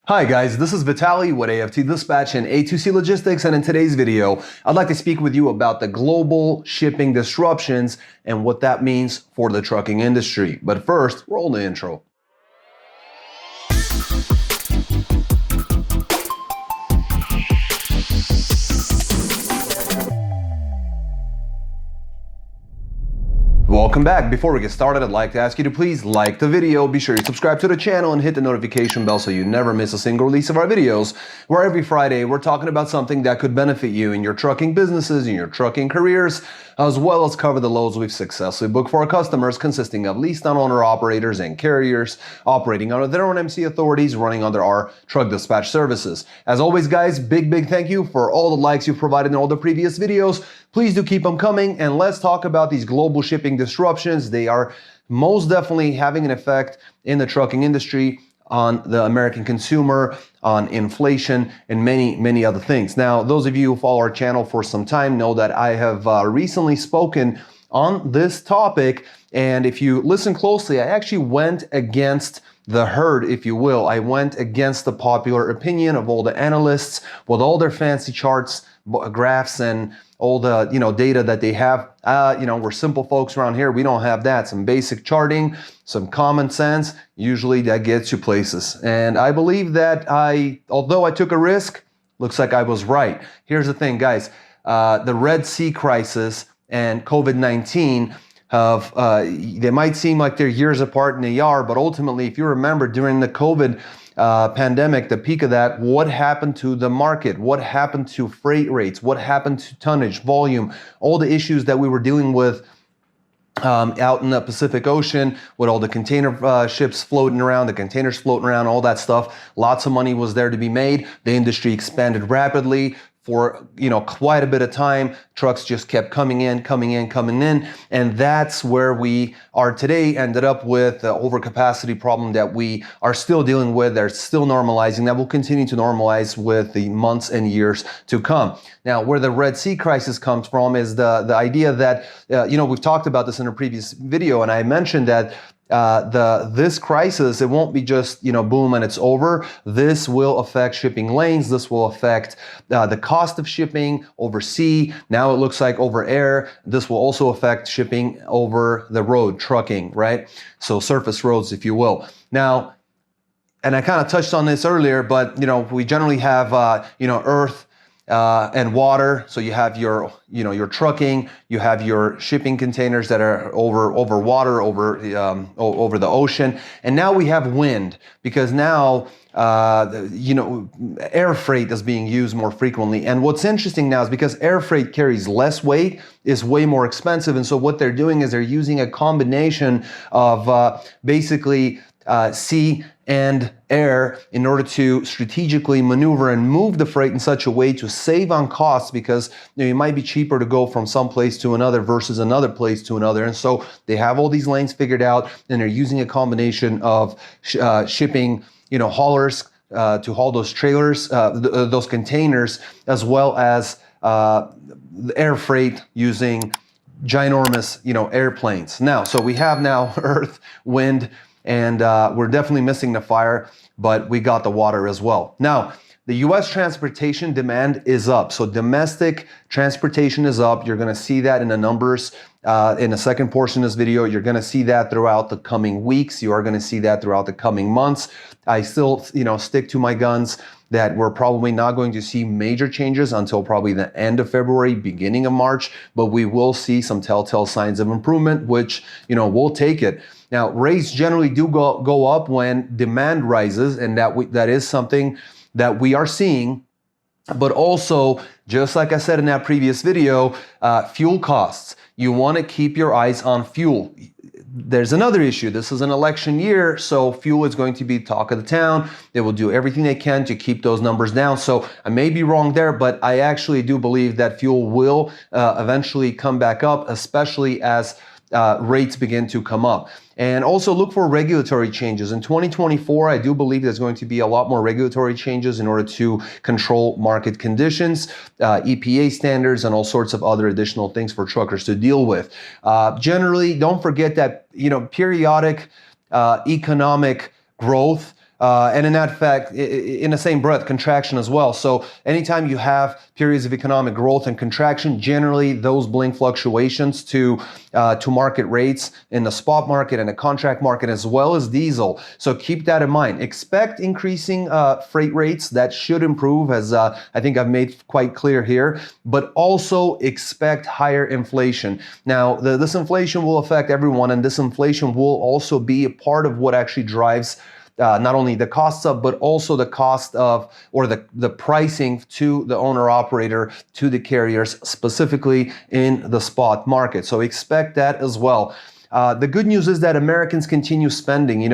Hi guys, this is Vitaly with AFT Dispatch and A2C Logistics, and in today's video, I'd like to speak with you about the global shipping disruptions and what that means for the trucking industry. But first, roll the intro. Welcome back. Before we get started, I'd like to ask you to please like the video, be sure you subscribe to the channel and hit the notification bell so you never miss a single release of our videos, where every Friday we're talking about something that could benefit you in your trucking businesses, in your trucking careers, as well as cover the loads we've successfully booked for our customers, consisting of leased and owner operators and carriers operating under their own MC authorities, running under our truck dispatch services. As always, guys, big thank you for all the likes you've provided in all the previous videos. Please do keep them coming, and let's talk about these global shipping disruptions. They are most definitely having an effect in the trucking industry, on the American consumer, on inflation, and many other things. Now, those of you who follow our channel for some time know that I have recently spoken on this topic, and if you listen closely, I actually went against the herd, if you will. I went against the popular opinion of all the analysts with all their fancy charts, graphs, and all the data that they have. We're simple folks around here. We don't have that. Some basic charting, some common sense, usually that gets you places. And I believe that although I took a risk, looks like I was right. Here's the thing, guys. The Red Sea crisis and COVID-19 they might seem like they're years apart, and they are, but ultimately, if you remember, during the COVID pandemic, the peak of that, what happened to the market? What happened to freight rates? What happened to tonnage, volume, all the issues that we were dealing with out in the Pacific Ocean, with all the container ships floating around, the containers floating around, all that stuff. Lots of money was there to be made. The industry expanded rapidly. For quite a bit of time, trucks just kept coming in, and that's where we are today. Ended up with the overcapacity problem that we are still dealing with. They're still normalizing. That will continue to normalize with the months and years to come. Now, where the Red Sea crisis comes from is the idea that we've talked about this in a previous video, and I mentioned that this crisis, it won't be just boom and it's over. This will affect shipping lanes. This will affect the cost of shipping over sea. Now it looks like over air. This will also affect shipping over the road, trucking, right? So surface roads, if you will. Now, and I kind of touched on this earlier, but we generally have earth and water. So you have your trucking, you have your shipping containers that are over water, over the ocean, and now we have wind, because now air freight is being used more frequently. And what's interesting now is because air freight carries less weight, is way more expensive, and so what they're doing is they're using a combination of basically sea and air in order to strategically maneuver and move the freight in such a way to save on costs, because it might be cheaper to go from some place to another versus another place to another. And so they have all these lanes figured out, and they're using a combination of shipping haulers to haul those trailers, those containers, as well as air freight using ginormous airplanes. Now, so we have now earth, wind, and we're definitely missing the fire, but we got the water as well. Now, the U.S. transportation demand is up. So domestic transportation is up. You're going to see that in the numbers in the second portion of this video. You're going to see that throughout the coming weeks. You are going to see that throughout the coming months. I still, stick to my guns that we're probably not going to see major changes until probably the end of February, beginning of March, but we will see some telltale signs of improvement, which, we'll take it. Now, rates generally do go up when demand rises, and that is something that we are seeing. But also, just like I said in that previous video, fuel costs. You want to keep your eyes on fuel. There's another issue. This is an election year, so fuel is going to be talk of the town. They will do everything they can to keep those numbers down. So I may be wrong there, but I actually do believe that fuel will eventually come back up, especially as rates begin to come up. And also look for regulatory changes. In 2024, I do believe there's going to be a lot more regulatory changes in order to control market conditions, EPA standards, and all sorts of other additional things for truckers to deal with. Generally, don't forget that periodic economic growth And in that fact, in the same breath, contraction as well. So anytime you have periods of economic growth and contraction, generally those bring fluctuations to market rates in the spot market and the contract market as well as diesel. So keep that in mind. Expect increasing freight rates. That should improve, as I think I've made quite clear here, but also expect higher inflation. Now, this inflation will affect everyone, and this inflation will also be a part of what actually drives not only the costs up, but also the cost of, or the pricing to the owner operator, to the carriers, specifically in the spot market. So expect that as well. The good news is that Americans continue spending.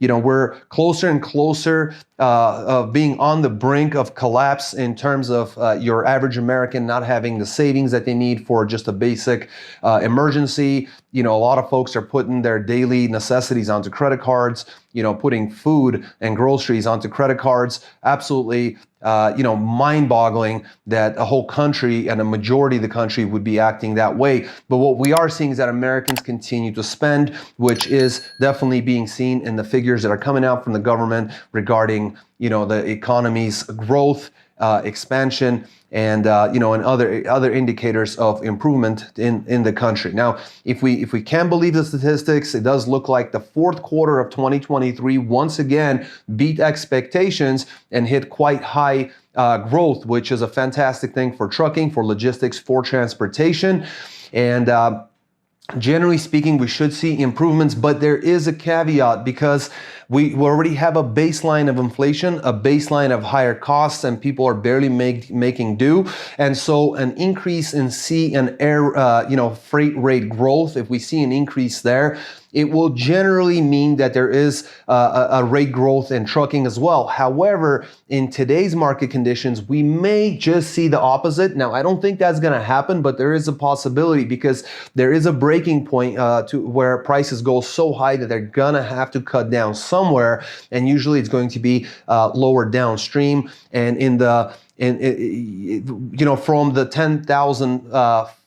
We're closer and closer of being on the brink of collapse in terms of your average American not having the savings that they need for just a basic emergency. A lot of folks are putting their daily necessities onto credit cards, putting food and groceries onto credit cards. Absolutely, mind-boggling that a whole country and a majority of the country would be acting that way. But what we are seeing is that Americans continue to spend, which is definitely being seen in the figures that are coming out from the government regarding, the economy's growth, expansion, and and other indicators of improvement in the country. Now, if we can believe the statistics, it does look like the fourth quarter of 2023 once again beat expectations and hit quite high growth, which is a fantastic thing for trucking, for logistics, for transportation, and generally speaking, we should see improvements, but there is a caveat because we already have a baseline of inflation, a baseline of higher costs, and people are barely making do. And so an increase in sea and air, freight rate growth, if we see an increase there, it will generally mean that there is a rate growth in trucking as well. However, in today's market conditions, we may just see the opposite. Now, I don't think that's going to happen, but there is a possibility because there is a breaking point to where prices go so high that they're going to have to cut down somewhere, and usually it's going to be lower downstream. And from the 10,000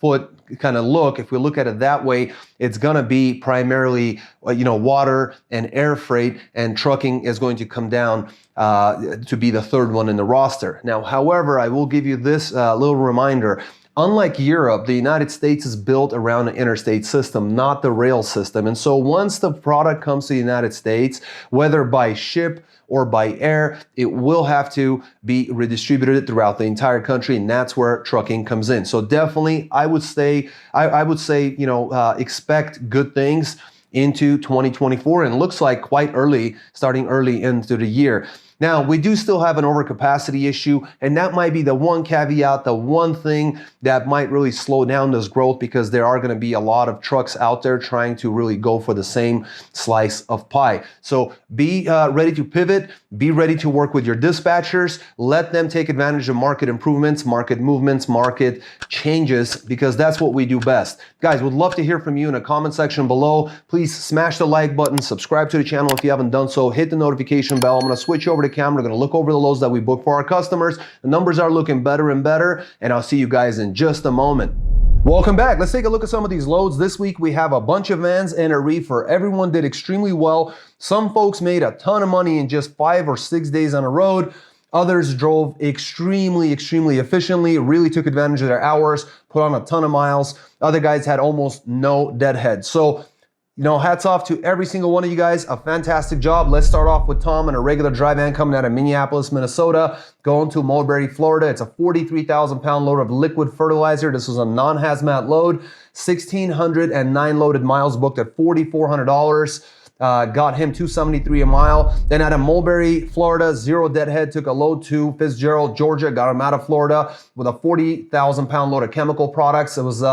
foot kind of look, if we look at it that way, it's going to be primarily, water and air freight, and trucking is going to come down to be the third one in the roster. Now, however, I will give you this little reminder. Unlike Europe, the United States is built around an interstate system, not the rail system. And so once the product comes to the United States, whether by ship or by air, it will have to be redistributed throughout the entire country, and that's where trucking comes in. So definitely, I would say, expect good things into 2024, and it looks like starting early into the year. Now, we do still have an overcapacity issue, and that might be the one caveat, the one thing that might really slow down this growth, because there are going to be a lot of trucks out there trying to really go for the same slice of pie. So be ready to pivot, be ready to work with your dispatchers, let them take advantage of market improvements, market movements, market changes, because that's what we do best. Guys, would love to hear from you in the comment section below. Please smash the like button, subscribe to the channel if you haven't done so, hit the notification bell. I'm going to switch over to camera. We're going to look over the loads that we book for our customers. The numbers are looking better and better, and I'll see you guys in just a moment. Welcome back. Let's take a look at some of these loads. This week we have a bunch of vans and a reefer. Everyone did extremely well. Some folks made a ton of money in just 5 or 6 days on the road. Others drove extremely efficiently, really took advantage of their hours, put on a ton of miles. Other guys had almost no deadhead. So hats off to every single one of you guys. A fantastic job. Let's start off with Tom in a regular dry van coming out of Minneapolis, Minnesota, going to Mulberry, Florida. It's a 43,000 pound load of liquid fertilizer. This was a non-hazmat load. 1,609 loaded miles, booked at $4,400. Got him $273 a mile. Then out of Mulberry, Florida, 0 deadhead, took a load to Fitzgerald, Georgia, got him out of Florida with a 40,000 pound load of chemical products. It was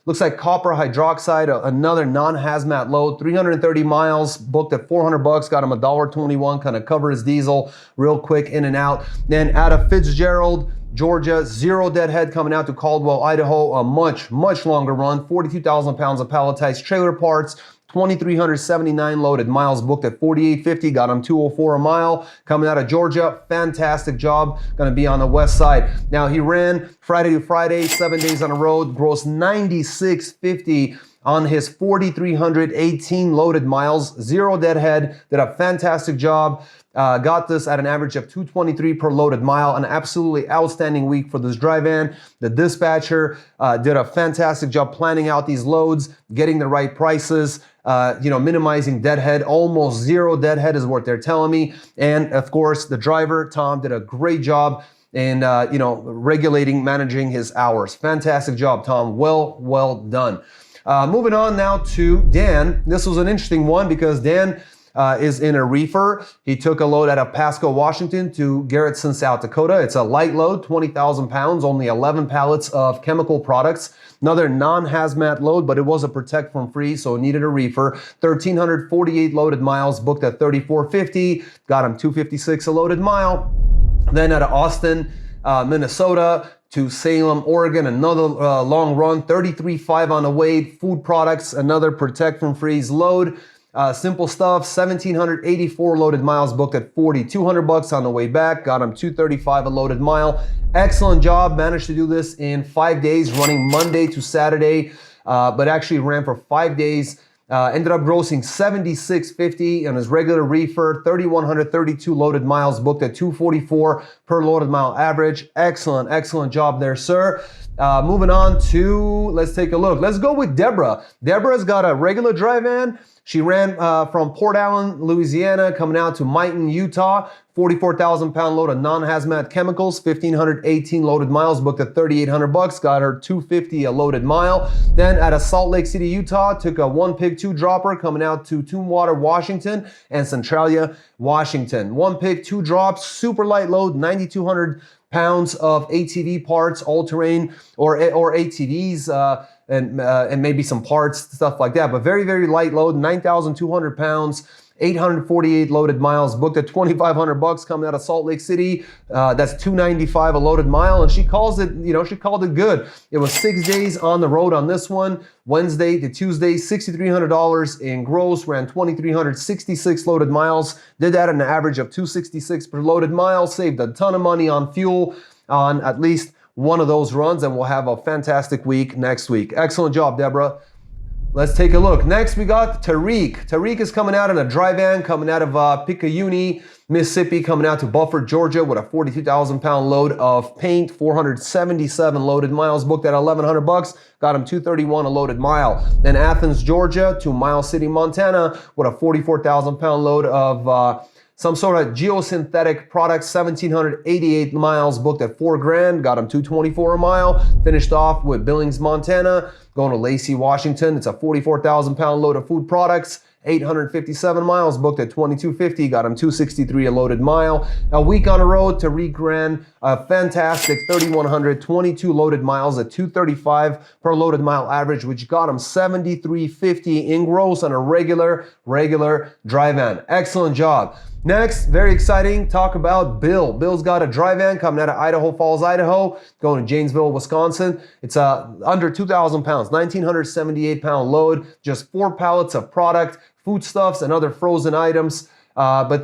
looks like copper hydroxide, another non-hazmat load, 330 miles, booked at $400, got him $1.21, kind of covered his diesel real quick, in and out. Then out of Fitzgerald, Georgia, 0 deadhead, coming out to Caldwell, Idaho, a much longer run, 42,000 pounds of palletized trailer parts, 2,379 loaded miles, booked at $48.50, got him $204 a mile. Coming out of Georgia, fantastic job, gonna be on the west side. Now he ran Friday to Friday, 7 days on the road, grossed $96.50 on his 4,318 loaded miles, 0 deadhead, did a fantastic job. Got this at an average of 223 per loaded mile. An absolutely outstanding week for this dry van. The dispatcher did a fantastic job planning out these loads, getting the right prices, minimizing deadhead. Almost zero deadhead is what they're telling me. And of course, the driver, Tom, did a great job in regulating, managing his hours. Fantastic job, Tom. Well done. Moving on now to Dan. This was an interesting one because Dan is in a reefer. He took a load out of Pasco, Washington to Garrettson, South Dakota. It's a light load, 20,000 pounds, only 11 pallets of chemical products. Another non-hazmat load, but it was a protect from freeze, so it needed a reefer. 1,348 loaded miles, booked at 3,450. Got him 256 a loaded mile. Then out of Austin, Minnesota to Salem, Oregon, another long run, 33.5 on the weight. Food products, another protect from freeze load. Simple stuff, 1,784 loaded miles, booked at $4,200 on the way back. Got him 235 a loaded mile. Excellent job. Managed to do this in 5 days, running Monday to Saturday, but actually ran for 5 days. Ended up grossing $76.50 on his regular reefer, 3,132 loaded miles, booked at $244 per loaded mile average. Excellent job there, sir. Moving on to, let's take a look. Let's go with Deborah. Deborah's got a regular dry van. She ran from Port Allen, Louisiana, coming out to Mighton, Utah. 44,000 pound load of non-hazmat chemicals, 1,518 loaded miles, booked at $3,800. Got her 250 a loaded mile. Then at a Salt Lake City, Utah, took a 1-pig 2-dropper coming out to Tombwater, Washington, and Centralia, Washington. 1-pig 2 drops, super light load, 9,200 pounds of ATV parts, all-terrain or ATVs, and maybe some parts, stuff like that. But very light load, 9,200 pounds, 848 loaded miles, booked at $2,500 coming out of Salt Lake City. That's $295 a loaded mile, and she calls it, she called it good. It was 6 days on the road on this one. Wednesday to Tuesday, $6,300 in gross, ran 2,366 loaded miles. Did that at an average of $266 per loaded mile. Saved a ton of money on fuel on at least one of those runs, and we'll have a fantastic week next week. Excellent job, Deborah. Let's take a look. Next, we got Tariq. Tariq is coming out in a dry van, coming out of Picayune, Mississippi, coming out to Buford, Georgia with a 42,000 pound load of paint, 477 loaded miles, booked at $1,100. Got him 231 a loaded mile. Then Athens, Georgia to Miles City, Montana with a 44,000 pound load of some sort of geosynthetic products, 1,788 miles, booked at $4,000, got him 224 a mile. Finished off with Billings, Montana, going to Lacey, Washington. It's a 44,000 pound load of food products, 857 miles, booked at $2,250, got him 263 a loaded mile. A week on the road, Tariq ran a fantastic 3,122 loaded miles at $235 per loaded mile average, which got him $73.50 in gross on a regular dry van. Excellent job. Next, very exciting, talk about Bill. Bill's got a dry van coming out of Idaho Falls, Idaho, going to Janesville, Wisconsin. It's under 2,000 pounds, 1,978 pound load, just 4 pallets of product, foodstuffs, and other frozen items. But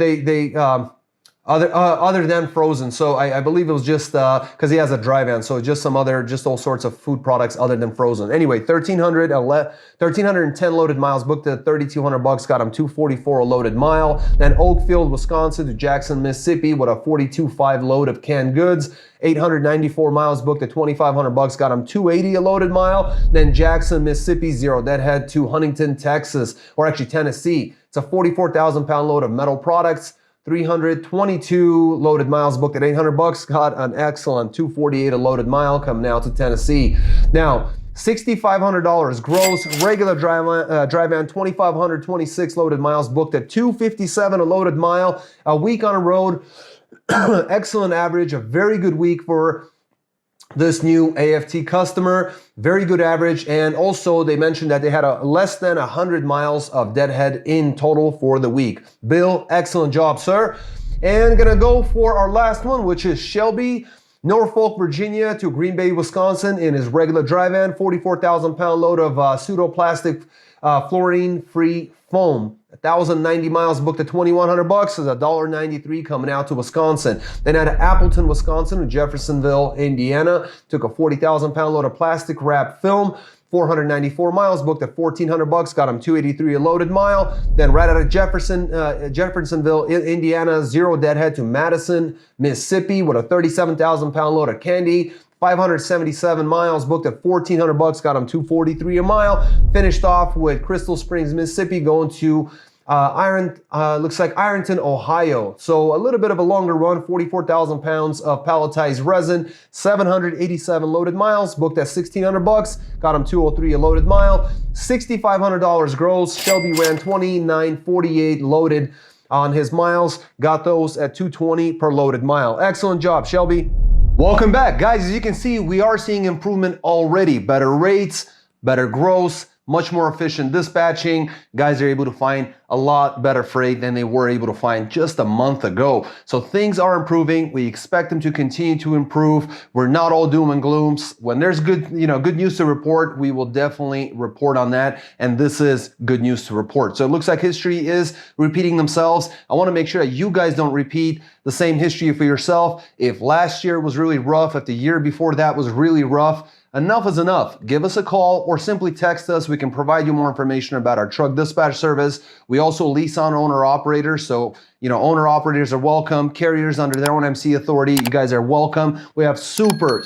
other than frozen. So I believe it was just because he has a dry van, so just all sorts of food products other than frozen. Anyway, 1,310 loaded miles, booked at $3,200, got him 244 a loaded mile. Then Oakfield, Wisconsin to Jackson, Mississippi with a 42.5 load of canned goods. 894 miles, booked at $2,500, got him 280 a loaded mile. Then Jackson, Mississippi, zero deadhead to Huntington, Texas, or actually Tennessee. It's a 44,000 pound load of metal products. 322 loaded miles, booked at $800, got an excellent 248 a loaded mile coming out to Tennessee. Now, $6,500 gross, regular dry van, 2,526 loaded miles, booked at $257 a loaded mile. A week on the road, excellent average, a very good week for this new AFT customer, very good average. And also they mentioned that they had less than 100 miles of deadhead in total for the week. Bill, excellent job, sir. And gonna go for our last one, which is Shelby, Norfolk, Virginia to Green Bay, Wisconsin in his regular dry van, 44,000 pound load of pseudoplastic fluorine-free foam. 1,090 miles, booked at $2,100, is $1.93 coming out to Wisconsin. Then out of Appleton, Wisconsin to Jeffersonville, Indiana, took a 40,000 pound load of plastic wrap film, 494 miles, booked at $1,400, got him 283 a loaded mile. Then right out of Jeffersonville, Indiana, zero deadhead to Madison, Mississippi with a 37,000 pound load of candy. 577 miles, booked at $1,400, got him 243 a mile. Finished off with Crystal Springs, Mississippi, going to looks like Ironton, Ohio. So a little bit of a longer run, 44,000 pounds of palletized resin, 787 loaded miles, booked at $1,600, got him 203 a loaded mile, $6,500 gross. Shelby ran 2948 loaded on his miles, got those at $220 per loaded mile. Excellent job, Shelby. Welcome back, guys. As you can see, we are seeing improvement already. Better rates, better gross, much more efficient dispatching. Guys are able to find a lot better freight than they were able to find just a month ago. So things are improving. We expect them to continue to improve. We're not all doom and glooms. When there's good news to report, we will definitely report on that. And this is good news to report. So it looks like history is repeating themselves. I want to make sure that you guys don't repeat the same history for yourself. If last year was really rough, if the year before that was really rough, enough is enough. Give us a call or simply text us. We can provide you more information about our truck dispatch service. We also lease on owner operators. So, owner operators are welcome. Carriers under their own MC authority, you guys are welcome. We have super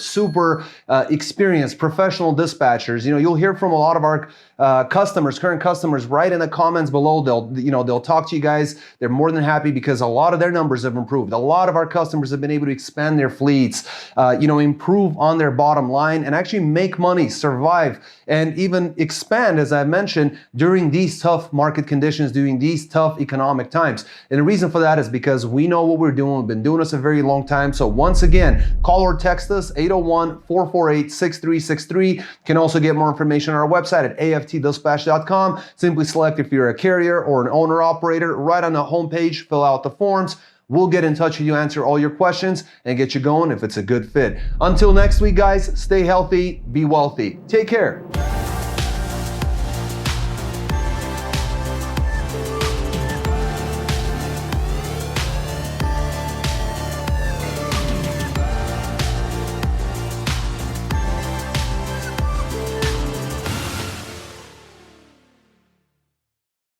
experienced professional dispatchers. You'll hear from a lot of our current customers, right in the comments below. They'll talk to you guys. They're more than happy because a lot of their numbers have improved. A lot of our customers have been able to expand their fleets, improve on their bottom line and actually make money, survive, and even expand, as I mentioned, during these tough market conditions, during these tough economic times. And the reason for that is because we know what we're doing. We've been doing this a very long time. So once again, call or text us 801-448-6363. You can also get more information on our website at aftdispatch.com. Simply select if you're a carrier or an owner operator. Right on the homepage, fill out the forms. We'll get in touch with you, answer all your questions, and get you going if it's a good fit. Until next week, guys, stay healthy, be wealthy. Take care.